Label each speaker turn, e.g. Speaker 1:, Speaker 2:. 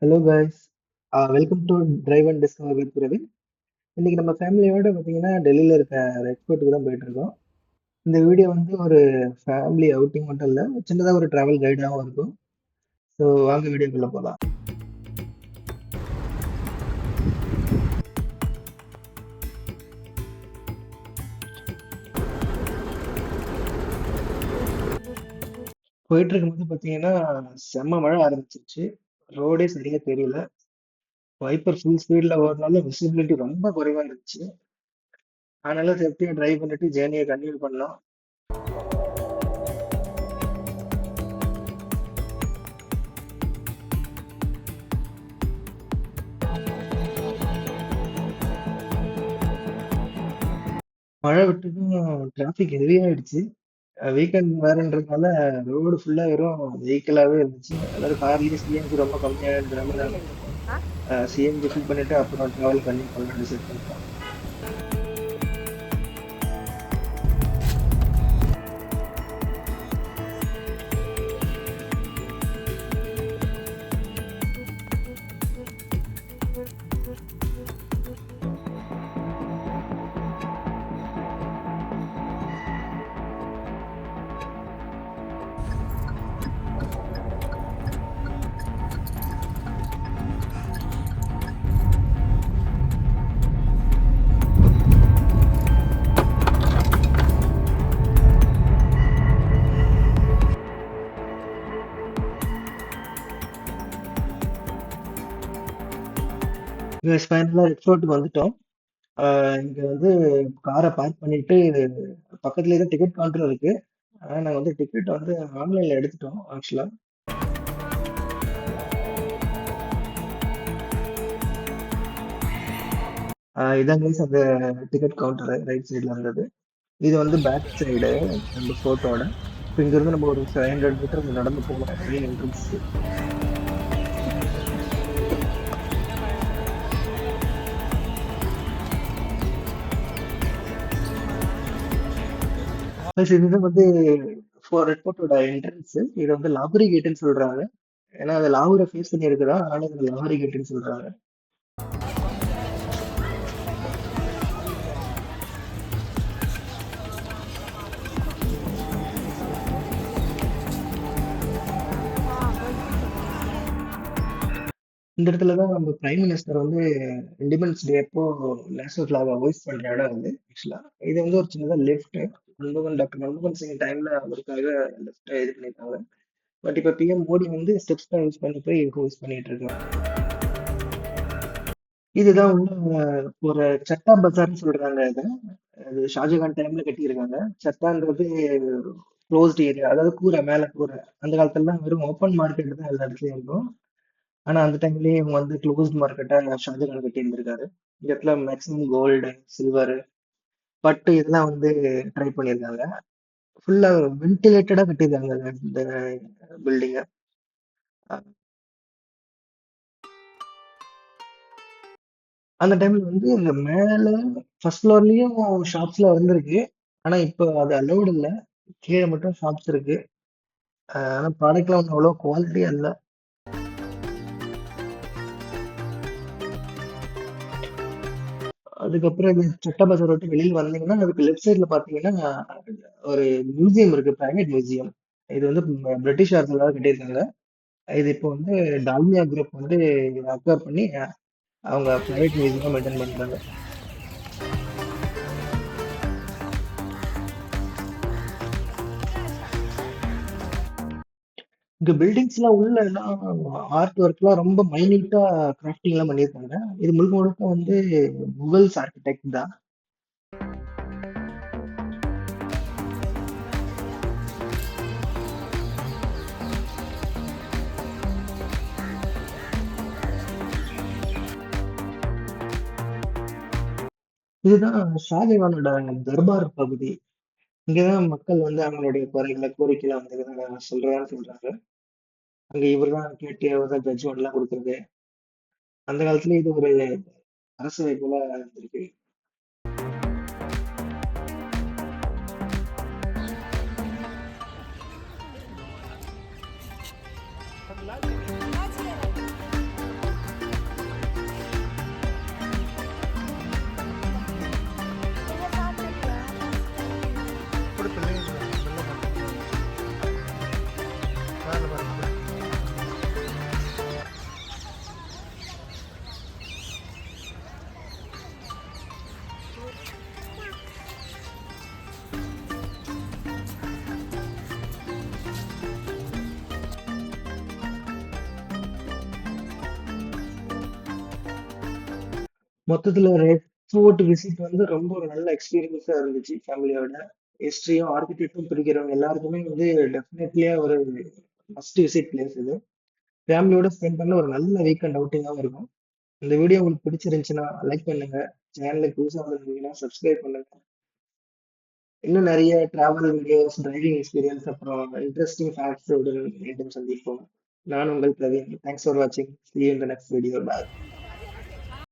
Speaker 1: Hello guys, welcome to drive and discover with Praveen. இன்னைக்கு நம்ம ஃபேமிலியோட பார்த்தீங்கன்னா டெல்லியில் இருக்க ரெட் ஃபோர்ட்டுக்கு தான் போயிட்டு இருக்கோம். இந்த வீடியோ வந்து ஒரு ஃபேமிலி அவுட்டிங் மட்டும் இல்லை, சின்னதாக ஒரு ட்ராவல் கைடாகவும் இருக்கும். ஸோ வாங்க வீடியோக்குள்ளே போகலாம். போயிட்டு இருக்கும்போது பார்த்தீங்கன்னா செம்ம மழை ஆரம்பிச்சிருச்சு. ரோடே சரியா தெரியல. வைப்பர் ஃபுல் ஸ்பீடில் ஓடுறதுனால விசிபிலிட்டி ரொம்ப குறைவாக இருந்துச்சு. அதனால சேஃப்டியாக டிரைவ் பண்ணிட்டு ஜேர்னியை கண்டினியூ பண்ணோம். மழை விட்டதும் டிராஃபிக் ஹெவியாயிடுச்சு. வீக்கெண்ட் வேறன்றதுனால ரோடு ஃபுல்லா வெறும் வெஹிக்கிளாவே இருந்துச்சு. எல்லாரும் கார்லயே சிஎன்ஜி ரொம்ப கம்மியா இருந்ததுனால சிஎன்ஜி ஃபில் பண்ணிட்டு அப்புறம் டிராவல் கண்டினியூ பண்ணலாம்னு டிசைட் பண்ணிட்டோம். ஃபைனலா ரெட் ஃபோர்ட்டுக்கு வந்துட்டோம். இங்க வந்து காரை பார்க் பண்ணிட்டு பக்கத்துலயே தான் டிக்கெட் கவுண்டர் இருக்கு. ஆனா நாங்க வந்து டிக்கெட் வந்து ஆன்லைன்ல எடுத்துட்டோம் ஆக்சுவலா. இதான் guys அந்த டிக்கெட் கவுண்டர் ரைட் சைடுல இருந்தது. இது வந்து பேக் சைடு நம்ம ஃபோர்ட்டோட. இப்போ இங்க இருந்து நம்ம ஒரு 500 மீட்டர் நடந்து போகணும் மெயின் என்ட்ரன்ஸ். இதுதான் வந்து ரெட் ஃபோர்ட்டோட என்ட்ரன்ஸ். இது வந்து லாஹோரி கேட்னு சொல்றாங்க. ஏன்னா அது லாகூரை ஃபேஸ் பண்ணி இருக்குதா, அதனால இது லாஹோரி கேட்னு சொல்றாங்க. இந்த இடத்துல தான் நம்ம பிரைம் மினிஸ்டர் வந்து இண்டிபெண்டன்ஸ் டே அப்போ நேஷனல் ஃபிளாக ஹோஸ்ட் பண்ற இடம் வந்து ஆக்சுவலா. இது வந்து ஒரு சின்னதா லெஃப்ட் டாக்டர் மன்மோகன் சிங் டைம்ல அவருக்காக லெஃப்ட் இது பண்ணியிருக்காங்க. பட் இப்ப பிஎம் மோடி வந்து ஸ்டெப்ஸ் தான் யூஸ் பண்ணி போய் ஹோஸ்ட் பண்ணிட்டு இருக்காங்க. இதுதான் உள்ள ஒரு சட்டா பஜார்னு சொல்றாங்க. இது அது ஷாஜகான் டைம்ல கட்டியிருக்காங்க. சட்டான்றது க்ளோஸ்ட் ஏரியா, அதாவது கூரை மேல கூரை. அந்த காலத்துல வெறும் ஓப்பன் மார்க்கெட் தான் எல்லா இடத்துலயும் இருக்கும். ஆனா அந்த டைம்லயே இவங்க வந்து க்ளோஸ்ட் மார்க்கெட்டா ஷாஜகான் கட்டி இருந்திருக்காரு. இந்த இடத்துல மேக்ஸிமம் கோல்டு, சில்வர், பட்டு இதெல்லாம் வந்து ட்ரை பண்ணியிருக்காங்க. ஃபுல்லா வென்டிலேட்டடா கட்டியிருக்காங்க இந்த பில்டிங்க. அந்த டைம்ல வந்து இந்த மேல ஃபர்ஸ்ட் ஃப்ளோர்லயும் ஷாப்ஸ்ல இருந்திருக்கு. ஆனா இப்போ அது அலௌடு இல்ல. கீழே மட்டும் ஷாப்ஸ் இருக்கு. ஆனா ப்ராடக்ட்லாம் ஒன்றும் அவ்வளோ குவாலிட்டியா இல்ல. அதுக்கப்புறம் இந்த சட்டா பஜார் விட்டு வெளியில வந்தீங்கன்னா அதுக்கு லெஃப்ட் சைடுல பாத்தீங்கன்னா ஒரு மியூசியம் இருக்கு, பிரைவேட் மியூசியம். இது வந்து பிரிட்டிஷார்ஸ்ல கட்டியிருக்காங்க. இது இப்போ வந்து டால்மியா குரூப் வந்து அக்வயர் பண்ணி அவங்க பிரைவேட் மியூசியமா மெயின்டைன் பண்றாங்க. இங்க பில்டிங்ஸ்லாம் உள்ள எல்லாம் ஆர்ட் ஒர்க்லாம் ரொம்ப மைன்யூட்டா கிராஃப்டிங் எல்லாம் பண்ணியிருக்காங்க. இது முழுக்க முழுக்க வந்து முகல்ஸ் ஆர்கிடெக்ட் தான். இதுதான் ஷாஜகானோட தர்பார் பகுதி. இங்கதான் மக்கள் வந்து அவங்களுடைய குறைகளை கோரிக்கைகளை வந்து சொல்றதான்னு சொல்றாங்க. அங்க இவர்தான் கேட்டு அவர்தான் ஜட்ஜ்மெண்ட் எல்லாம் கொடுக்குறது. அந்த காலத்துல இது ஒரு அரசவை போல இருந்திருக்கு. மொத்தத்துல ரெட் ஃபோர்ட் விசிட் வந்து ரொம்ப ஒரு நல்ல எக்ஸ்பீரியன்ஸா இருந்துச்சு ஃபேமிலியோட. ஹிஸ்டரியும் ஆர்கிடெக்டும் பிடிக்கிறவங்க எல்லாருக்குமே வந்து டெஃபினெட்லியா ஒரு மஸ்ட் விசிட் பிளேஸ் இது. ஃபேமிலியோட ஸ்பெண்ட் பண்ண ஒரு நல்ல வீக்கெண்ட் அவுட்டிங்காகவும் இருக்கும். இந்த வீடியோ உங்களுக்கு பிடிச்சிருந்துச்சுன்னா லைக் பண்ணுங்க. சேனலுக்கு புதுசாக வந்திருந்தீங்கன்னா சப்ஸ்கிரைப் பண்ணுங்க. இன்னும் நிறைய டிராவல் வீடியோஸ், டிரைவிங் எக்ஸ்பீரியன்ஸ், அப்புறம் இன்ட்ரெஸ்டிங் ஃபேக்ட்ஸோடு மீண்டும் சந்திப்போம். நான் உங்கள் பிரவீன். தேங்க்ஸ் ஃபார் வாட்சிங். See you in the next video. Bye.